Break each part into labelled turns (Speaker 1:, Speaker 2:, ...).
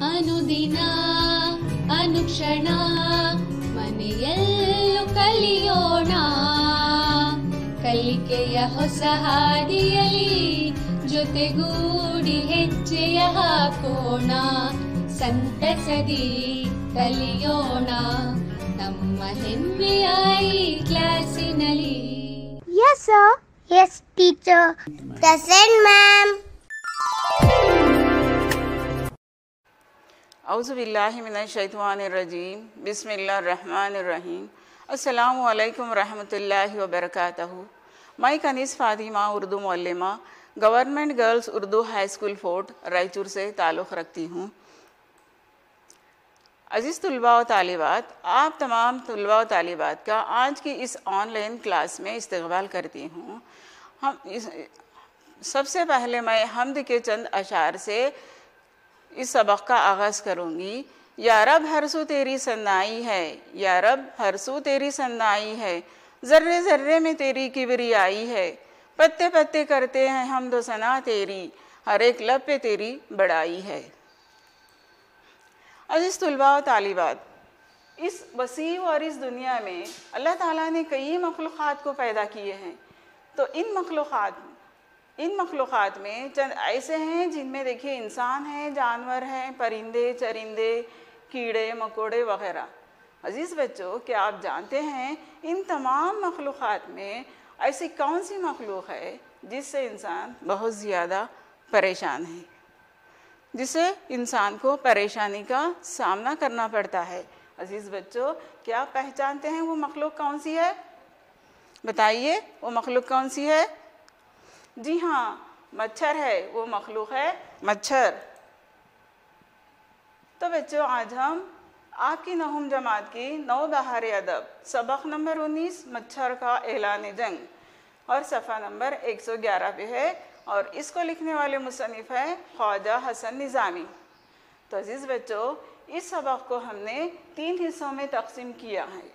Speaker 1: ಅನುದಿನ ಅನುಕ್ಷಣ ಮನೆಯಲ್ಲೂ ಕಲಿಯೋಣ, ಕಲಿಕೆಯ ಹೊಸ ಹಾದಿಯಲಿ ಜೊತೆಗೂಡಿ ಹೆಜ್ಜೆಯ ಹಾಕೋಣ, ಸಂತಸದಿ ಕಲಿಯೋಣ ನಮ್ಮ ಹೆಮ್ಮೆಯ ಈ ಕ್ಲಾಸಿನಲ್ಲಿ.
Speaker 2: Yes sir. Yes teacher. Present ma'am.
Speaker 3: औज़ु बिल्लाहि मिनश शैतानिर रजीम, बिस्मिल्लाहिर रहमानिर रहीम, अस्सलामु अलैकुम रहमतुल्लाहि व बरकातहू। मैं कनीस फातिमा उर्दू मुअल्लिमा government girls Urdu high school fort Raichur से ताल्लुक़ रखती हूँ। अज़ीज़ तुलबा व तालिबात, आप तमाम तुलबा व तालिबात का आज की इस ऑनलाइन क्लास में इस्तक़बाल करती हूँ। सबसे पहले मैं हम्द के चंद अशार से इस सबक का आगाज़ करूँगी। या रब हर सू तेरी सन्नाई है, या रब हर सू तेरी सन्नाई है, ज़र्रे ज़र्रे में तेरी किबरियाई है, पत्ते पत्ते करते हैं हम्द व सना तेरी, हर एक लब पे तेरी बड़ाई है। अज़ीज़ तुलबा व तालिबात, इस वसी और इस दुनिया में अल्लाह ताला ने कई मखलूक़ात को पैदा किए हैं। तो इन मखलूक़ात में चंद ऐसे हैं जिनमें देखिए इंसान हैं, जानवर हैं, परिंदे चरिंदे, कीड़े मकोड़े वग़ैरह। अज़ीज़ बच्चों, क्या आप जानते हैं इन तमाम मखलूक़ात में ऐसी कौन सी मखलूक़ है जिससे इंसान बहुत ज़्यादा परेशान है, जिससे इंसान को परेशानी का सामना करना पड़ता है? अज़ीज़ बच्चों, क्या आप पहचानते हैं वो मखलूक़ कौन सी है? बताइए, वो मखलूक़ कौन सी है? जी हाँ, मच्छर है, वो मखलूक़ है मच्छर। तो बच्चों, आज हम आपकी नहुम जमात की नौबहार अदब सबक नंबर 19 मच्छर का ऐलान जंग और सफ़ा नंबर 111 पे है, और इसको लिखने वाले मुसन्निफ़ है ख्वाजा हसन निज़ामी। तो अज़ीज़ बच्चों, इस सबक को हमने 3 हिस्सों में तकसीम किया है।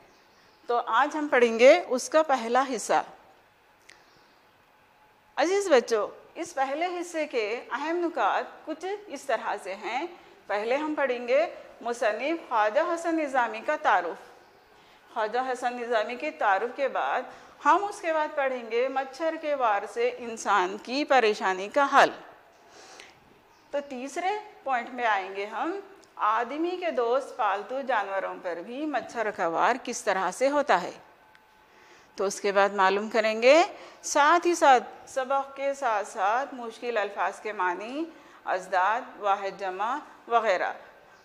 Speaker 3: तो आज हम पढ़ेंगे उसका पहला हिस्सा। अज़ीज़ बच्चों, इस पहले हिस्से के अहम नुकात कुछ इस तरह से हैं। पहले हम पढ़ेंगे मुसन्निफ़ ख्वाजा हसन निज़ामी का तारुफ़। ख्वाजा हसन निज़ामी के तारुफ़ के बाद हम उसके बाद पढ़ेंगे मच्छर के वार से इंसान की परेशानी का हल। तो तीसरे पॉइंट में आएंगे हम आदमी के दोस्त पालतू जानवरों पर भी मच्छर का वार किस तरह से होता है। तो उसके बाद मालूम करेंगे, साथ ही साथ सबक के साथ साथ मुश्किल अल्फाज के मानी, अज़दाद, वाहिद जमा वग़ैरह,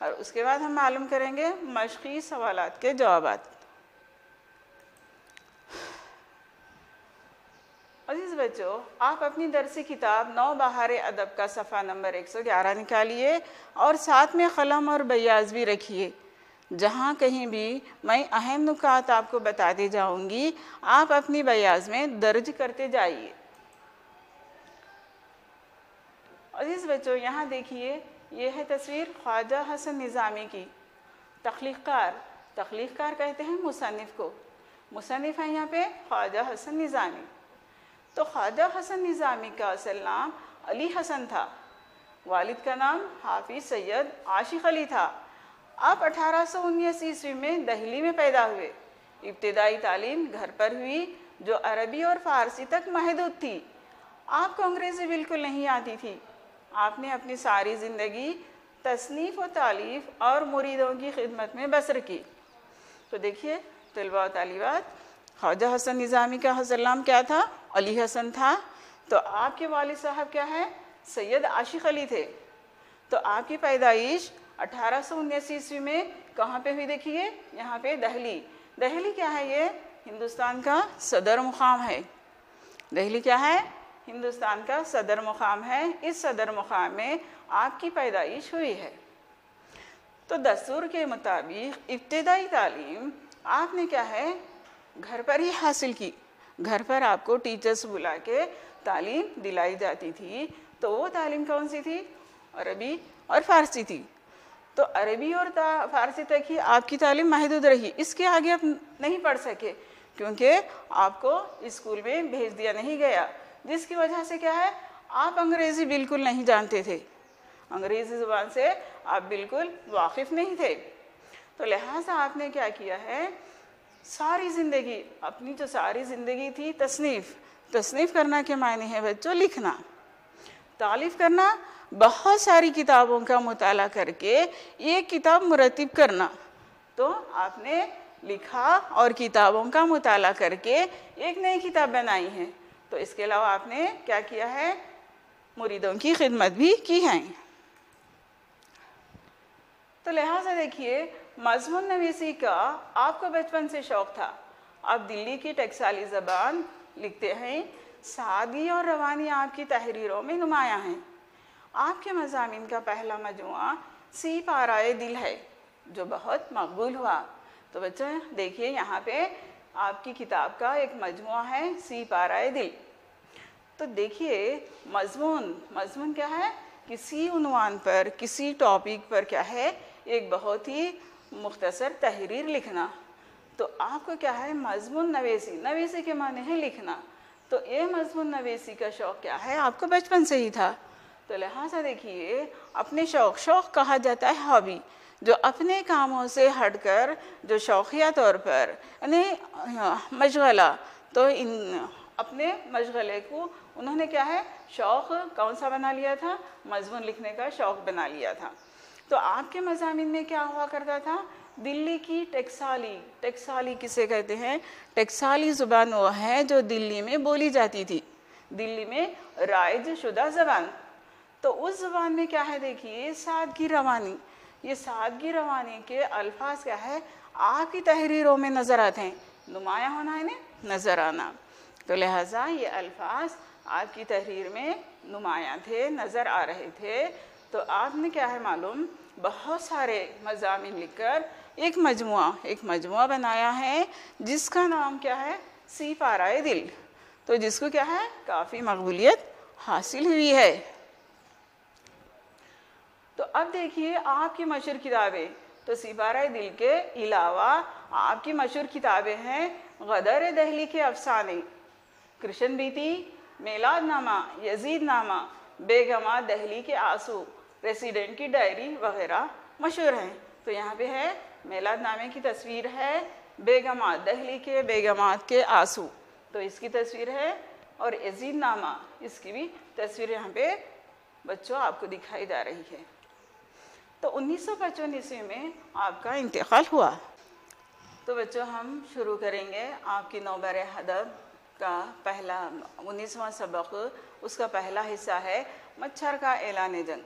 Speaker 3: और उसके बाद हम मालूम करेंगे मश्क़ी सवालात के जवाबात। अज़ीज़ बच्चों, आप अपनी दरसी किताब नौबहार अदब का सफ़ा नंबर 111 निकालिए और साथ में क़लम और बयाज़ भी रखिए। जहाँ कहीं भी मैं अहम नुकात आपको बताते जाऊँगी, आप अपनी बयाज़ में दर्ज करते जाइए। अज़ीज़ बच्चों, यहाँ देखिए, ये है तस्वीर ख्वाजा हसन निज़ामी की। तख्लीक़कार कहते हैं मुसन्निफ़ को। मुसन्निफ़ है यहाँ पे ख्वाजा हसन निज़ामी। तो ख्वाजा हसन निज़ामी का असल नाम अली हसन था। वालिद का नाम हाफिज़ सैयद आशिक़ अली था। आप 1819 ईस्वी में दिल्ली में पैदा हुए। इब्तिदाई तालीम घर पर हुई, जो अरबी और फ़ारसी तक महदूद थी। आपको अंग्रेज़ी बिल्कुल नहीं आती थी। आपने अपनी सारी ज़िंदगी तसनीफ़ व तालीफ़ और मुरीदों की खिदमत में बसर की। तो देखिए तलबा व तालिबात, ख्वाजा हसन निज़ामी का असल नाम क्या था? अली हसन था। तो आपके वालिद साहब क्या है? सैयद आशिक़ अली थे। तो आपकी पैदाइश 1819 ईस्वी में कहाँ पे हुई? देखिए यहाँ पे दिल्ली। दिल्ली क्या है? ये हिंदुस्तान का सदर मुक़ाम है। दिल्ली क्या है? हिंदुस्तान का सदर मुक़ाम है। इस सदर मुक़ाम में आपकी पैदाइश हुई है। तो दस्तूर के मुताबिक इब्तिदाई तालीम आपने क्या है? घर पर ही हासिल की। घर पर आपको टीचर्स बुला के तालीम दिलाई जाती थी। तो वो तालीम कौन सी थी? अरबी और फ़ारसी थी। तो अरबी और फ़ारसी तक ही आपकी तालीम महदूद रही। इसके आगे आप नहीं पढ़ सके, क्योंकि आपको स्कूल में भेज दिया नहीं गया, जिसकी वजह से क्या है? आप अंग्रेज़ी बिल्कुल नहीं जानते थे। अंग्रेज़ी ज़ुबान से आप बिल्कुल वाकिफ़ नहीं थे। तो लिहाजा आपने क्या किया है, सारी ज़िंदगी, अपनी जो सारी ज़िंदगी थी तसनीफ़ करना के मायने है बच्चों लिखना, तालीफ़ करना, बहुत सारी किताबों का मुताला करके एक किताब मुरतब करना। तो आपने लिखा और किताबों का मुताला करके एक नई किताब बनाई है। तो इसके अलावा आपने क्या किया है, मुरीदों की खिदमत भी की है। तो लिहाजा देखिए, मज़मून नवीसी का आपको बचपन से शौक़ था। आप दिल्ली की टकसाली ज़बान लिखते हैं, सादगी और रवानी आपकी तहरीरों में नुमायाँ हैं। आपके मज़ामीन का पहला मजमुआ सी पाराए दिल है, जो बहुत मकबूल हुआ। तो बच्चों देखिए, यहाँ पे आपकी किताब का एक मजमुआ है, सी पाराए दिल। तो देखिए, मज़मून क्या है, किसी उन्वान पर, किसी टॉपिक पर क्या है, एक बहुत ही मुख्तसर तहरीर लिखना। तो आपको क्या है, मज़मून नवीसी के माने है लिखना। तो ये मज़मून नवीसी का शौक़ क्या है, आपको बचपन से ही था। तो लिहाजा देखिए, अपने शौक़ कहा जाता है हॉबी, जो अपने कामों से हटकर जो शौकिया तौर पर यानी मशगला, तो इन अपने मशगले को उन्होंने क्या है, शौक़ कौन सा बना लिया था, मज़मून लिखने का शौक़ बना लिया था। तो आपके मज़ामीन में क्या हुआ करता था, दिल्ली की टकसाली किसे कहते हैं, टकसाली ज़ुबान वो है जो दिल्ली में बोली जाती थी, दिल्ली में राइज शुदा ज़बान। तो उस ज़बान में क्या है, देखिए सादगी रवानी, ये सादगी रवानी के अल्फाज क्या है, आपकी तहरीरों में नज़र आते हैं। नुमाया होना है ना, नज़र आना। तो लिहाजा ये अल्फाज आपकी तहरीर में नुमाया थे, नज़र आ रहे थे। तो आपने क्या है मालूम, बहुत सारे मज़ामीन लिखकर एक मजमुआ बनाया है, जिसका नाम क्या है, सी पाराए दिल। तो जिसको क्या है, काफ़ी मकबूलियत हासिल हुई है। तो अब देखिए, आपकी मशहूर किताबें, तो सी पाराए दिल के अलावा आपकी मशहूर किताबें हैं गदर दहली के अफसाने, कृष्ण बीती, मेलादनामा, यजीदनामा, बेगमा दहली के आंसू, रेसिडेंट की डायरी वगैरह मशहूर हैं। तो यहाँ पे है मेलादनामे की तस्वीर है, बेगमात दहली के बेगमात के आंसू, तो इसकी तस्वीर है, और यजीदनामा, इसकी भी तस्वीर यहाँ पे बच्चों आपको दिखाई जा रही है। तो 1955 ईस्वी में आपका इंतकाल हुआ। तो बच्चों हम शुरू करेंगे आपकी नौबर अदब का पहला 19वां सबक, उसका पहला हिस्सा है मच्छर का ऐलान जंग।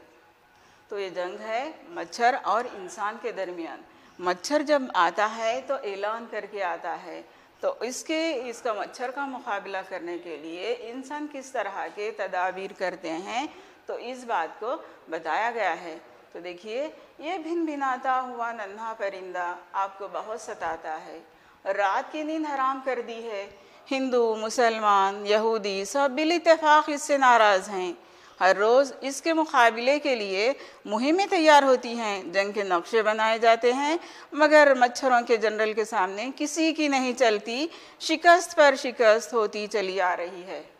Speaker 3: तो ये जंग है मच्छर और इंसान के दरमियान। मच्छर जब आता है तो ऐलान करके आता है, तो इसका मच्छर का मुकाबला करने के लिए इंसान किस तरह के तदाबीर करते हैं, तो इस बात को बताया गया है। तो देखिए, ये भिन भिनाता हुआ नन्हा परिंदा आपको बहुत सताता है, रात की नींद हराम कर दी है। हिंदू, मुसलमान, यहूदी सब बिल इत्तेफाक इससे नाराज़ हैं। हर रोज़ इसके मुकाबले के लिए मुहिमें तैयार होती हैं, जंग के नक्शे बनाए जाते हैं, मगर मच्छरों के जनरल के सामने किसी की नहीं चलती, शिकस्त पर शिकस्त होती चली आ रही है।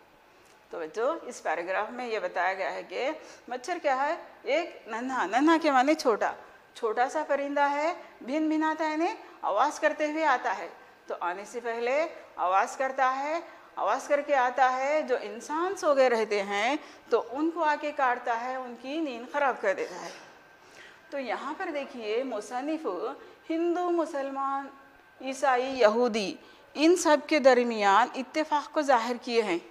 Speaker 3: तो बच्चों इस पैराग्राफ में ये बताया गया है कि मच्छर क्या है, एक नन्हा के माने छोटा सा परिंदा है, भिन भिनाता है, आवाज़ करते हुए आता है। तो आने से पहले आवाज़ करता है, आवाज़ करके आता है, जो इंसान सो गए रहते हैं तो उनको आके काटता है, उनकी नींद खराब कर देता है। तो यहाँ पर देखिए, मुसन्निफ हिंदू, मुसलमान, ईसाई, यहूदी, इन सब के दरमियान इत्तेफाक को ज़ाहिर किए हैं।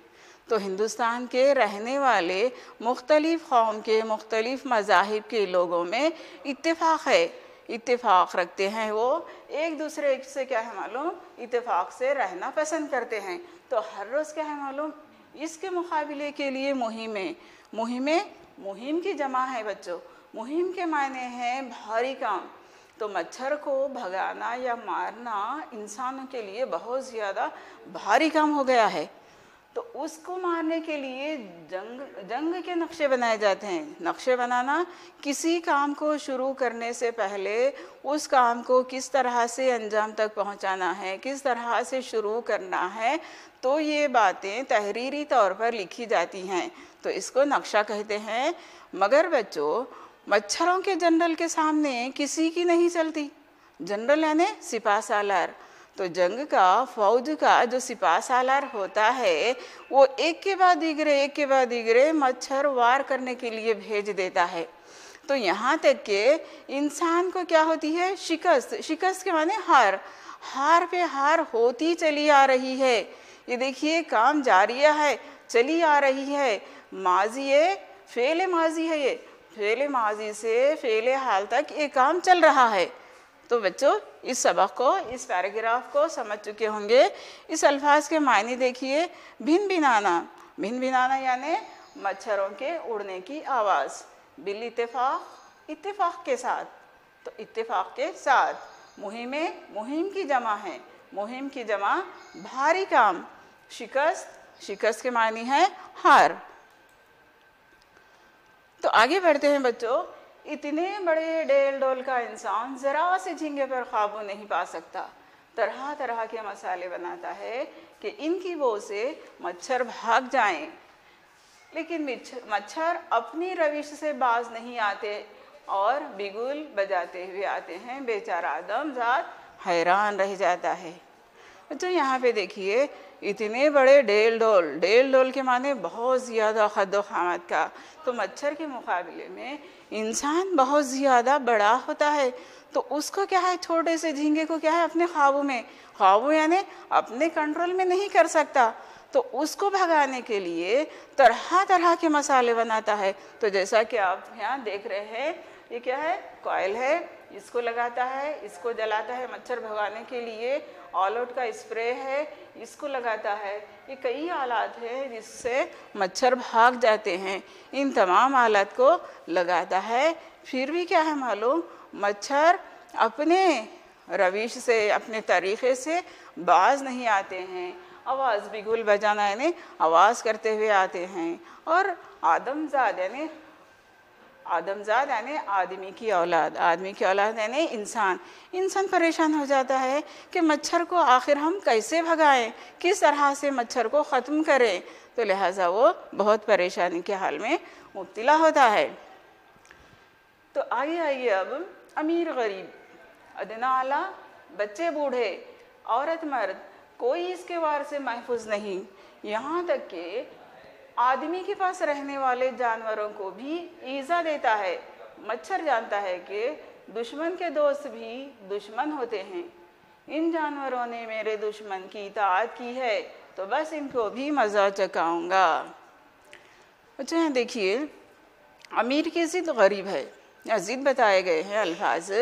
Speaker 3: तो हिंदुस्तान के रहने वाले मुख्तलिफ़ कौम के मुख्तलिफ़ मज़ाहिब के लोगों में इत्तेफाक है, इत्तेफाक रखते हैं, वो एक दूसरे से क्या है मालूम, इत्तेफाक से रहना पसंद करते हैं। तो हर रोज़ क्या है मालूम, इसके मुकाबले के लिए मुहिम की जमा है बच्चों। मुहिम के मायने हैं भारी काम। तो मच्छर को भगाना या मारना इंसानों के लिए बहुत ज़्यादा भारी काम हो गया है। तो उसको मारने के लिए जंग के नक्शे बनाए जाते हैं। नक्शे बनाना, किसी काम को शुरू करने से पहले उस काम को किस तरह से अंजाम तक पहुंचाना है, किस तरह से शुरू करना है, तो ये बातें तहरीरी तौर पर लिखी जाती हैं, तो इसको नक्शा कहते हैं। मगर बच्चों, मच्छरों के जनरल के सामने किसी की नहीं चलती। जनरल यानी सिपा सालार। तो जंग का, फौज का जो सिपा सालार होता है वो एक के बाद दीगरे मच्छर वार करने के लिए भेज देता है। तो यहाँ तक के इंसान को क्या होती है, शिकस्त। शिकस्त के माने हार, हार पे हार होती चली आ रही है। ये देखिए काम जारी है, चली आ रही है। माजी है, फेले माजी है, ये फेले माजी से फेले हाल तक ये काम चल रहा है। तो बच्चों इस सबक को, इस पैराग्राफ को समझ चुके होंगे। इस अल्फाज के मायने देखिए। भिन भिनाना, भिन भिनाना यानी मच्छरों के उड़ने की आवाज़। बिल इत्तेफाक, इत्तेफाक के साथ। तो इत्तेफाक के साथ। मुहिमे, मुहिम की जमा है, मुहिम की जमा भारी काम। शिकस्त, शिकस्त के मानी है हार। तो आगे बढ़ते हैं बच्चों। इतने बड़े डेल डोल का इंसान ज़रा से झींगे पर काबू नहीं पा सकता। तरह तरह के मसाले बनाता है कि इनकी वो से मच्छर भाग जाएं। लेकिन मच्छर अपनी रविश से बाज नहीं आते और बिगुल बजाते हुए आते हैं। बेचारा आदमजात हैरान रह जाता है। तो यहाँ पे देखिए इतने बड़े डेल डोल, डेल डोल के माने बहुत ज़्यादा खद्दो-खामत का। तो मच्छर के मुकाबले में इंसान बहुत ज़्यादा बड़ा होता है। तो उसको क्या है, छोटे से झींगे को क्या है अपने काबू में, काबू यानी अपने कंट्रोल में नहीं कर सकता। तो उसको भगाने के लिए तरह तरह के मसाले बनाता है। तो जैसा कि आप यहाँ देख रहे हैं, ये क्या है, कॉयल है, इसको लगाता है, इसको जलाता है मच्छर भगाने के लिए। ऑल आउट का स्प्रे है, इसको लगाता है। ये कई आलात हैं जिससे मच्छर भाग जाते हैं। इन तमाम आलात को लगाता है। फिर भी क्या है मालूम, मच्छर अपने रविश से, अपने तरीक़े से बाज नहीं आते हैं। आवाज़ बिगुल बजाना यानी आवाज़ करते हुए आते हैं। और आदमजाद यानी, आदमजाद यानी आदमी की औलाद, आदमी की औलाद यानी इंसान। इंसान परेशान हो जाता है कि मच्छर को आखिर हम कैसे भगाएं, किस तरह से मच्छर को ख़त्म करें। तो लिहाजा वो बहुत परेशानी के हाल में मुब्तला होता है। तो आगे आइए अब अमीर गरीब, अदना आला, बच्चे बूढ़े, औरत मर्द, कोई इसके वार से महफूज नहीं। यहाँ तक कि आदमी के पास रहने वाले जानवरों को भी ईज़ा देता है। मच्छर जानता है कि दुश्मन के दोस्त भी दुश्मन होते हैं। इन जानवरों ने मेरे दुश्मन की इताअत की है तो बस इनको भी मज़ा चखाऊंगा। अच्छा यहाँ देखिए, अमीर की ज़िद गरीब है। या ज़िद बताए गए हैं अल्फाज,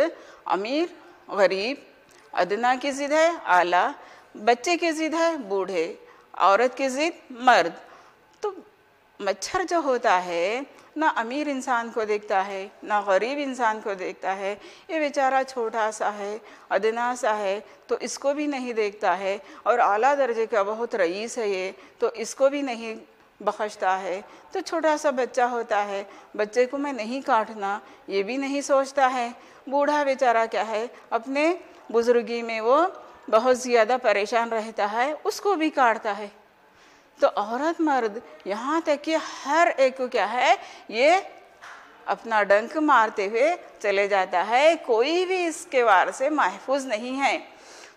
Speaker 3: अमीर गरीब, अदना की ज़िद है आला, बच्चे की ज़िद है बूढ़े, औरत की ज़िद मर्द। तो मच्छर जो होता है ना अमीर इंसान को देखता है ना गरीब इंसान को देखता है। ये बेचारा छोटा सा है, अदना सा है, तो इसको भी नहीं देखता है। और आला दर्जे का बहुत रईस है ये, तो इसको भी नहीं बख्शता है। तो छोटा सा बच्चा होता है, बच्चे को मैं नहीं काटना ये भी नहीं सोचता है। बूढ़ा बेचारा क्या है, अपने बुजुर्गी में वो बहुत ज़्यादा परेशान रहता है, उसको भी काटता है। तो औरत मर्द यहाँ तक कि हर एक को क्या है, ये अपना डंक मारते हुए चले जाता है। कोई भी इसके वार से महफूज नहीं है।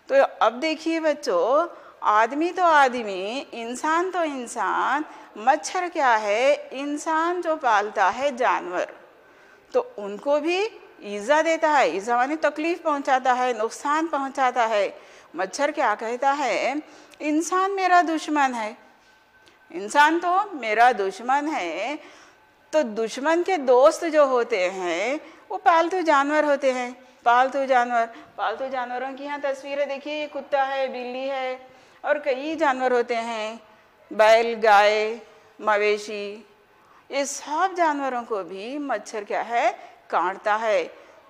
Speaker 3: तो अब देखिए बच्चों, आदमी तो आदमी, इंसान तो इंसान, मच्छर क्या है, इंसान जो पालता है जानवर, तो उनको भी ईज़ा देता है। ईज़ा माने तकलीफ़ पहुँचाता है, नुकसान पहुँचाता है। मच्छर क्या कहता है, इंसान मेरा दुश्मन है, इंसान तो मेरा दुश्मन है। तो दुश्मन के दोस्त जो होते हैं वो पालतू जानवर होते हैं। पालतू जानवर, पालतू जानवरों की यहाँ तस्वीरें देखिए, ये कुत्ता है, बिल्ली है और कई जानवर होते हैं, बैल, गाय, मवेशी। ये सब जानवरों को भी मच्छर क्या है, काटता है।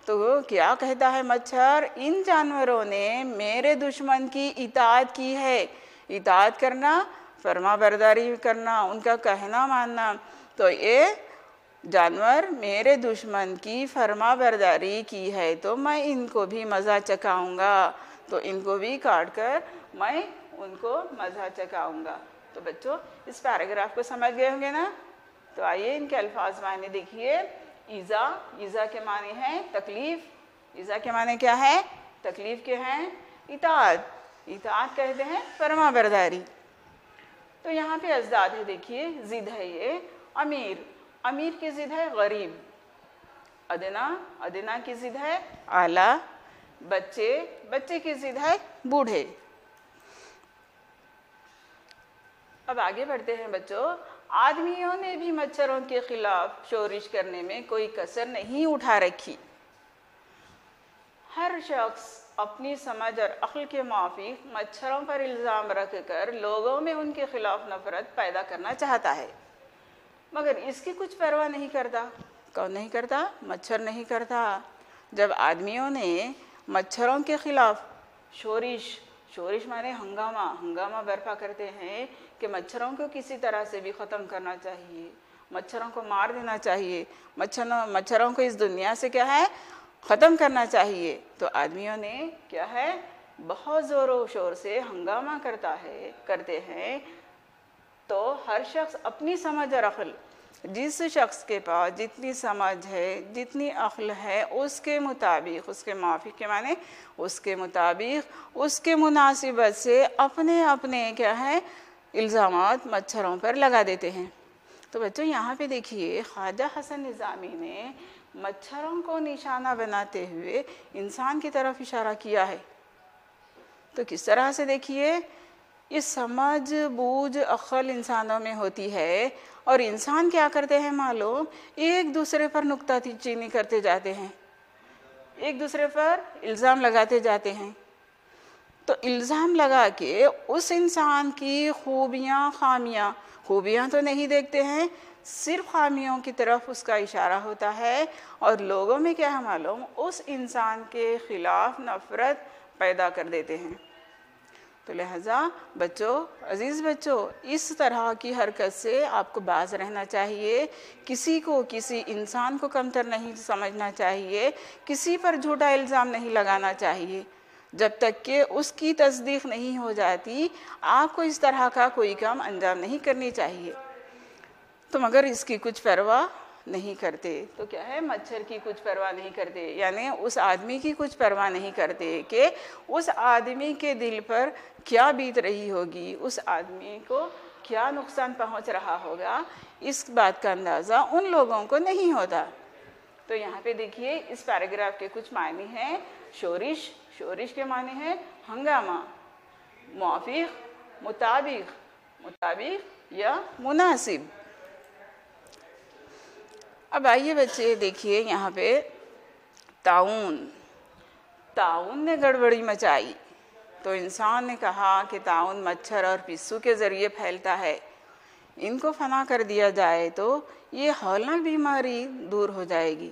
Speaker 3: तो क्या कहता है मच्छर, इन जानवरों ने मेरे दुश्मन की इताअत की है। इताअत करना, फरमा बरदारी करना, उनका कहना मानना। तो ये जानवर मेरे दुश्मन की फरमा बरदारी की है तो मैं इनको भी मज़ा चखाऊंगा। तो इनको भी काट कर मैं उनको मज़ा चखाऊंगा। तो बच्चों इस पैराग्राफ को समझ गए होंगे ना। तो आइए इनके अल्फाज मायने देखिए। ईज़ा, ईज़ा के माने हैं तकलीफ़, ईज़ा के माने क्या है? तकलीफ़ के हैं इताअत, इताअत कहते हैं फरमा बरदारी। तो यहाँ पे अजदाद है, देखिए ज़िद है ये अमीर, अमीर की ज़िद है गरीब, अदना, अदना की ज़िद है आला, बच्चे, बच्चे की ज़िद है बूढ़े। अब आगे बढ़ते हैं बच्चों। आदमियों ने भी मच्छरों के खिलाफ शोरिश करने में कोई कसर नहीं उठा रखी। हर शख्स अपनी समझ और अक्ल के माफिक मच्छरों पर इल्ज़ाम रखकर लोगों में उनके खिलाफ नफरत पैदा करना चाहता है, मगर इसकी कुछ परवाह नहीं करता। कौन नहीं करता? मच्छर नहीं करता। जब आदमियों ने मच्छरों के खिलाफ शोरिश, शोरिश माने हंगामा, हंगामा बर्पा करते हैं कि मच्छरों को किसी तरह से भी ख़त्म करना चाहिए, मच्छरों को मार देना चाहिए, मच्छरों को इस दुनिया से क्या है ख़त्म करना चाहिए। तो आदमियों ने क्या है बहुत ज़ोरों शोर से हंगामा करते हैं। तो हर शख्स अपनी समझ और अक्ल, जिस शख्स के पास जितनी समझ है, जितनी अक्ल है, उसके मुताबिक, उसके माफिक के माने उसके मुताबिक, उसके मुनासिबत से अपने अपने क्या है इल्ज़ामात मच्छरों पर लगा देते हैं। तो बच्चों यहाँ पे देखिए ख्वाजा हसन निज़ामी ने मच्छरों को निशाना बनाते हुए इंसान की तरफ इशारा किया है। तो किस तरह से? देखिए, इस समझ बूझ अक्ल इंसानों में होती है और इंसान क्या करते हैं मालूम, एक दूसरे पर नुक्ताचीनी करते जाते हैं, एक दूसरे पर इल्ज़ाम लगाते जाते हैं। तो इल्ज़ाम लगा के उस इंसान की खूबियाँ खामियाँ, खूबियाँ तो नहीं देखते हैं, सिर्फ खामियों की तरफ उसका इशारा होता है और लोगों में क्या है मालूम, उस इंसान के ख़िलाफ़ नफ़रत पैदा कर देते हैं। तो लिहाजा बच्चों, अज़ीज़ बच्चों, इस तरह की हरकत से आपको बाज रहना चाहिए। किसी को, किसी इंसान को कमतर नहीं समझना चाहिए, किसी पर झूठा इल्ज़ाम नहीं लगाना चाहिए। जब तक कि उसकी तस्दीक नहीं हो जाती आपको इस तरह का कोई काम अंजाम नहीं करनी चाहिए। तो मगर इसकी कुछ परवाह नहीं करते। तो क्या है, मच्छर की कुछ परवाह नहीं करते, यानी उस आदमी की कुछ परवाह नहीं करते कि उस आदमी के दिल पर क्या बीत रही होगी, उस आदमी को क्या नुकसान पहुंच रहा होगा, इस बात का अंदाज़ा उन लोगों को नहीं होता। तो यहाँ पे देखिए इस पैराग्राफ के कुछ मायने हैं। शोरिश, शोरिश के माने हैं हंगामा, मुआफिक, मुताबिक, मुताबिक या मुनासिब। अब आइए बच्चे देखिए यहाँ पे ताउन, ताउन ने गड़बड़ी मचाई। तो इंसान ने कहा कि ताउन मच्छर और पिस्सू के ज़रिए फैलता है, इनको फना कर दिया जाए तो ये हौलनाक बीमारी दूर हो जाएगी।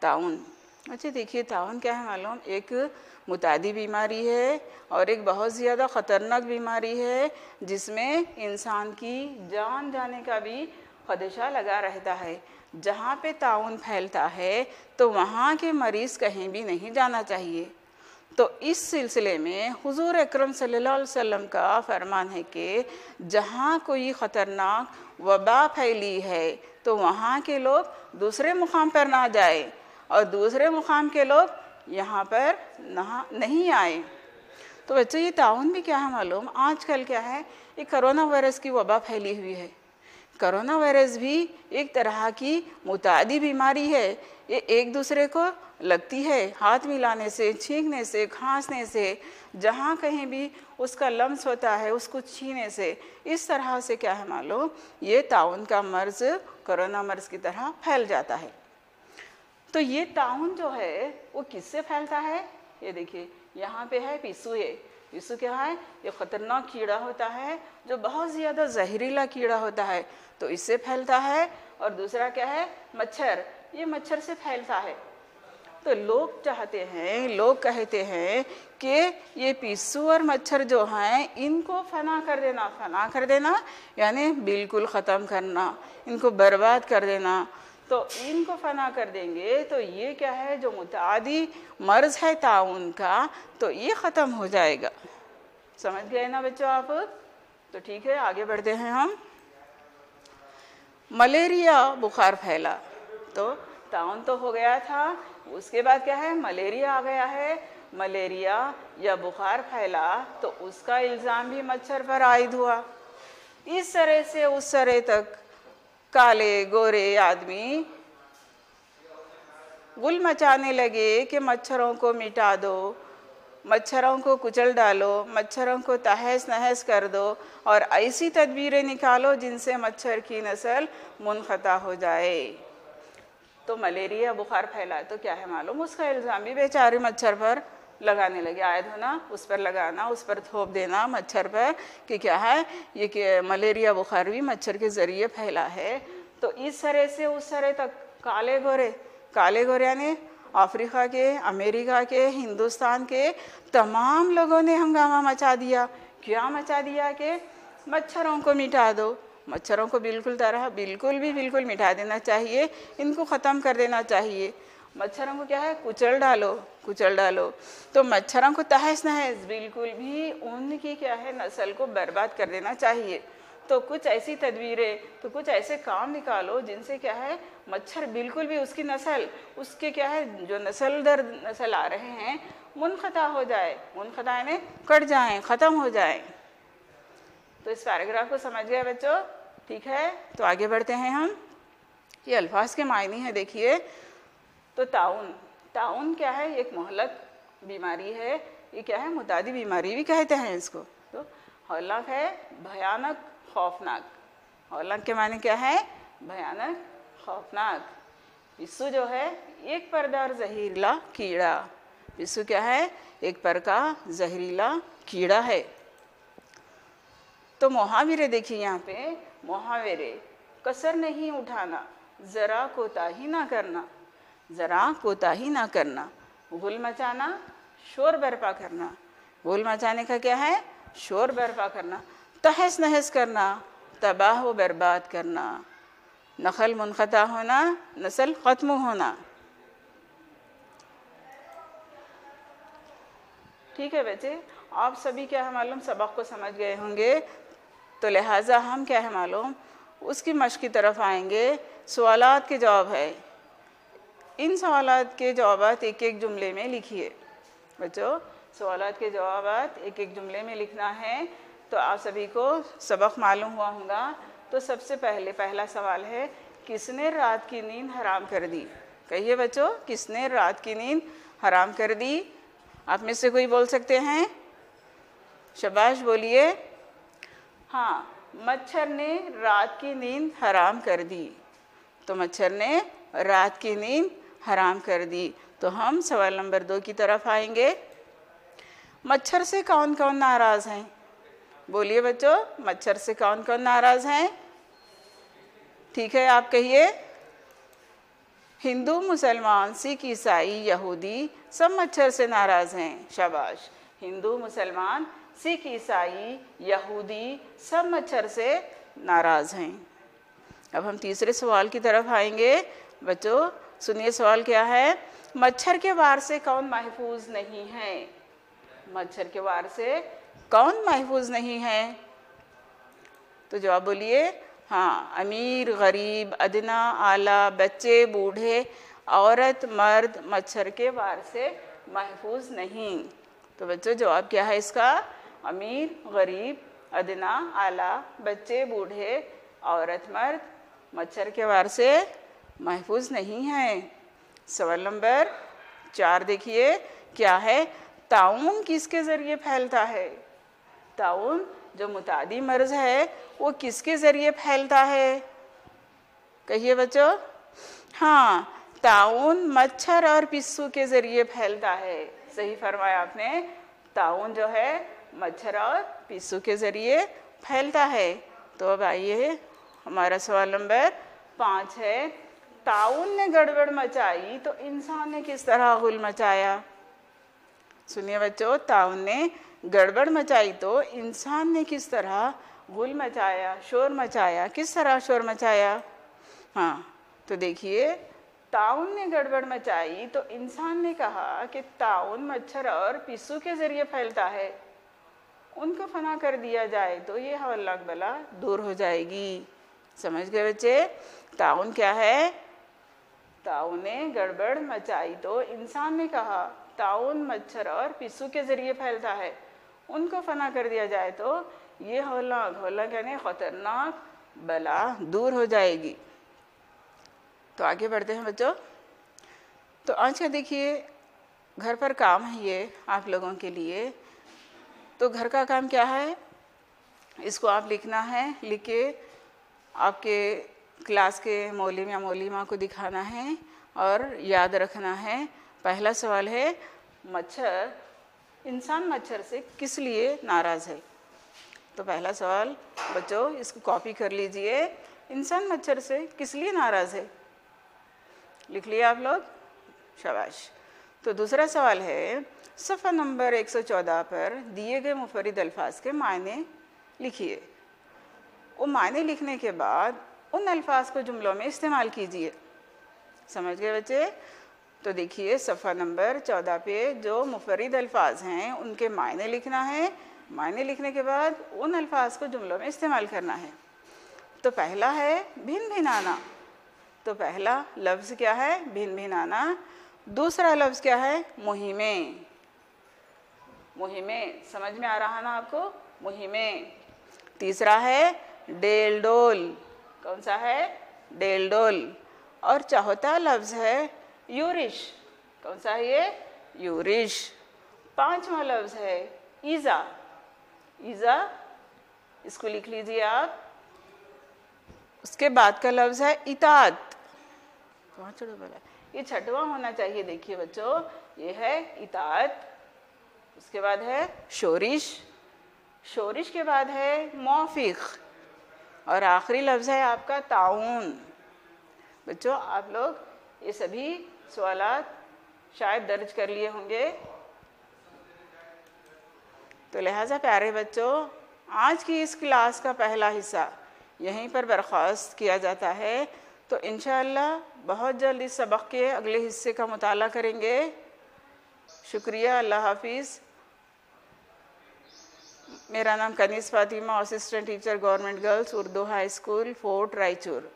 Speaker 3: ताउन, अच्छा देखिए ताउन क्या है मालूम, एक मुतादी बीमारी है और एक बहुत ज़्यादा ख़तरनाक बीमारी है जिसमें इंसान की जान जाने का भी खदशा लगा रहता है। जहाँ पे ताउन फैलता है तो वहाँ के मरीज़ कहीं भी नहीं जाना चाहिए। तो इस सिलसिले में हुजूर अकरम सल्लल्लाहु अलैहि वसल्लम का फरमान है कि जहाँ कोई ख़तरनाक वबा फैली है तो वहाँ के लोग दूसरे मुकाम पर ना जाए और दूसरे मुकाम के लोग यहाँ पर नहीं आए। तो बच्चों ये ताउन भी क्या है मालूम, आजकल क्या है, ये कोरोना वायरस की वबा फैली हुई है। कोरोना वायरस भी एक तरह की मुतादी बीमारी है, ये एक दूसरे को लगती है हाथ मिलाने से, छींकने से, खांसने से, जहाँ कहीं भी उसका लम्स होता है उसको छीने से, इस तरह से क्या है मालूम, ये ताउन का मर्ज़ कोरोना मर्ज़ की तरह फैल जाता है। तो ये ताउन जो है वो किससे फैलता है, ये देखिए यहाँ पे है पिस्सू है। पिस्सू क्या है, ये ख़तरनाक कीड़ा होता है जो बहुत ज़्यादा जहरीला कीड़ा होता है, तो इससे फैलता है। और दूसरा क्या है, मच्छर, ये मच्छर से फैलता है। तो लोग चाहते हैं, लोग कहते हैं कि ये पिस्सू और मच्छर जो हैं इनको फना कर देना यानी बिल्कुल ख़त्म करना, इनको बर्बाद कर देना। तो इनको फना कर देंगे तो ये क्या है, जो मुतादी मर्ज़ है ताउन का, तो ये ख़त्म हो जाएगा। समझ गए ना बच्चों आप? तो ठीक है, आगे बढ़ते हैं हम। मलेरिया बुखार फैला तो ताउन तो हो गया था, उसके बाद क्या है, मलेरिया आ गया है। मलेरिया या बुखार फैला तो उसका इल्ज़ाम भी मच्छर पर आयद हुआ। इस तरह से उस तरह तक काले गोरे आदमी गुल मचाने लगे कि मच्छरों को मिटा दो, मच्छरों को कुचल डालो, मच्छरों को तहस नहस कर दो और ऐसी तदबीरें निकालो जिनसे मच्छर की नस्ल मुनक़ता हो जाए। तो मलेरिया बुखार फैला तो क्या है मालूम, उसका इल्ज़ाम भी बेचारे मच्छर पर लगाने लगे, आयद होना, उस पर लगाना, उस पर थोप देना मच्छर पर कि क्या है ये कि मलेरिया बुखार भी मच्छर के ज़रिए फैला है। तो इस तरह से उस तरह तक काले गोरे यानी अफ्रीका के, अमेरिका के, हिंदुस्तान के तमाम लोगों ने हंगामा मचा दिया। क्या मचा दिया कि मच्छरों को मिटा दो, मच्छरों को बिल्कुल मिटा देना चाहिए, इनको ख़त्म कर देना चाहिए। मच्छरों को क्या है, कुचल डालो। तो मच्छरों को तहस नहस बिल्कुल भी उनकी क्या है नस्ल को बर्बाद कर देना चाहिए। तो कुछ ऐसी तदबीरें, तो कुछ ऐसे काम निकालो जिनसे क्या है मच्छर बिल्कुल भी उसकी नस्ल, उसके क्या है जो नस्ल दर नस्ल आ रहे हैं मुनक़ता हो जाए, मुनक़ता यानी कट जाएं, ख़त्म हो जाएं। तो इस पैराग्राफ को समझ गए बच्चों? ठीक है, तो आगे बढ़ते हैं हम। ये अल्फाज के मायने हैं, देखिए। तो ताउन क्या है, एक मोहलक बीमारी है। ये क्या है, मुतादी बीमारी भी कहते हैं इसको। तो हौलक है भयानक, खौफनाक। हौलक के माने क्या है, भयानक, खौफनाक। पिस्सू जो है एक परदार जहरीला कीड़ा। पिस्सू क्या है, एक पर का जहरीला कीड़ा है। तो मुहावरे देखिए यहाँ पे, मुहावरे, कसर नहीं उठाना, ज़रा कोताही ना करना, गुल मचाना, शोर बर्पा करना। गुल मचाने का क्या है, शोर बर्पा करना। तहस नहस करना, तबाह व बर्बाद करना। नस्ल मुनक़ता होना, नस्ल ख़त्म होना। ठीक है बच्चे, आप सभी क्या है मालूम सबक को समझ गए होंगे, तो लिहाजा हम क्या है मालूम उसकी मश्क की तरफ आएंगे। सवालात के जवाब है, इन सवालात के जवाबात एक एक जुमले में लिखिए बच्चों। सवालात के जवाबात एक एक जुमले में लिखना है। तो आप सभी को सबक मालूम हुआ होगा। तो सबसे पहला सवाल है, किसने रात की नींद हराम कर दी? कहिए बच्चों, किसने रात की नींद हराम कर दी? आप में से कोई बोल सकते हैं? शाबाश, बोलिए। हाँ, मच्छर ने रात की नींद हराम कर दी। तो मच्छर ने रात की नींद हराम कर दी। तो हम सवाल नंबर 2 की तरफ आएंगे। मच्छर से कौन कौन नाराज़ हैं? बोलिए बच्चों, मच्छर से कौन कौन नाराज़ हैं? ठीक है, आप कहिए। हिंदू, मुसलमान, सिख, ईसाई, यहूदी सब मच्छर से नाराज़ हैं। शाबाश। हिंदू, मुसलमान, सिख, ईसाई, यहूदी सब मच्छर से नाराज़ हैं। अब हम तीसरे सवाल की तरफ आएंगे। बच्चों सुनिए, सवाल क्या है, मच्छर के वार से कौन महफूज नहीं है? मच्छर के वार से कौन महफूज नहीं है? तो जवाब बोलिए। हाँ, अमीर, गरीब, अदना, आला, बच्चे, बूढ़े, औरत, मर्द मच्छर के वार से महफूज नहीं। तो बच्चों जवाब क्या है इसका? अमीर, गरीब, अदना, आला, बच्चे, बूढ़े, औरत, मर्द मच्छर के वार से महफूज नहीं है। सवाल नंबर 4 देखिए, क्या है, ताउन किसके ज़रिए फैलता है? ताउन जो मुतादी मर्ज़ है वो किसके ज़रिए फैलता है? कहिए बच्चों। हाँ, ताउन मच्छर और पिस्सू के ज़रिए फैलता है। सही फरमाया आपने, ताउन जो है मच्छर और पिस्सू के ज़रिए फैलता है। तो अब आइए, हमारा सवाल नंबर 5 है, ताउन ने गड़बड़ मचाई तो इंसान ने किस तरह गुल मचाया? सुनिए बच्चों, ताउन ने गड़बड़ मचाई तो इंसान ने किस तरह गुल मचाया, शोर मचाया, किस तरह शोर मचाया? हाँ, तो देखिए, ताउन ने गड़बड़ मचाई तो इंसान ने कहा कि ताउन मच्छर और पिस्सू के ज़रिए फैलता है, उनको फना कर दिया जाए तो ये हवल्लाक बला दूर हो जाएगी। समझ गए बच्चे? ताउन क्या है? ताऊ ने गड़बड़ मचाई तो इंसान ने कहा। ताउन मच्छर और पिस्सू के ज़रिए फैलता है, उनको फना कर दिया जाए तो ये होलक यानी ख़तरनाक बला दूर हो जाएगी। तो आगे बढ़ते हैं बच्चों। तो आज का देखिए घर पर काम है ये आप लोगों के लिए। तो घर का काम क्या है, इसको आप लिखना है, लिख के आपके क्लास के मौलिम या मौलिमा को दिखाना है और याद रखना है। पहला सवाल है, मच्छर, इंसान मच्छर से किस लिए नाराज़ है। तो पहला सवाल बच्चों इसको कॉपी कर लीजिए, इंसान मच्छर से किस लिए नाराज़ है, लिख लिया आप लोग, शाबाश। तो दूसरा सवाल है, सफ़ा नंबर 114 पर दिए गए मुफरद अल्फाज के मायने लिखिए। वो मायने लिखने के बाद उन अल्फाज को जुमलों में इस्तेमाल कीजिए। समझ गए बच्चे। तो देखिए सफ़ा नंबर 14 पे जो मुफरद अल्फाज हैं उनके मायने लिखना है, मायने लिखने के बाद उन अल्फाज को जुमलों में इस्तेमाल करना है। तो पहला है भिन्न भिनाना। तो पहला लफ्ज़ क्या है, भिन्न भिनाना। दूसरा लफ्ज़ क्या है, मुहिमें। मुहिमें समझ में आ रहा ना आपको, मुहिमें। तीसरा है डेल डोल। कौन सा है, डेल डोल। और चौथा लफ्ज़ है यूरिश। कौन सा है ये, यूरिश। पांचवा लफ्ज़ है ईज़ा। ईज़ा इसको लिख लीजिए आप। उसके बाद का लफ्ज़ है इताअत। ये छठवां होना चाहिए। देखिए बच्चों ये है इताअत। उसके बाद है शोरिश। शोरिश के बाद है मौफिक। और आखिरी लफ्ज़ है आपका ताउन। बच्चों आप लोग ये सभी सवालात शायद दर्ज कर लिए होंगे। तो लिहाजा प्यारे बच्चों आज की इस क्लास का पहला हिस्सा यहीं पर बर्खास्त किया जाता है। तो इंशाअल्लाह बहुत जल्द इस सबक के अगले हिस्से का मुताला करेंगे। शुक्रिया, अल्लाह हाफिज़। मेरा नाम Kaneez Fatima, assistant teacher government girls Urdu high school, fort Raichur.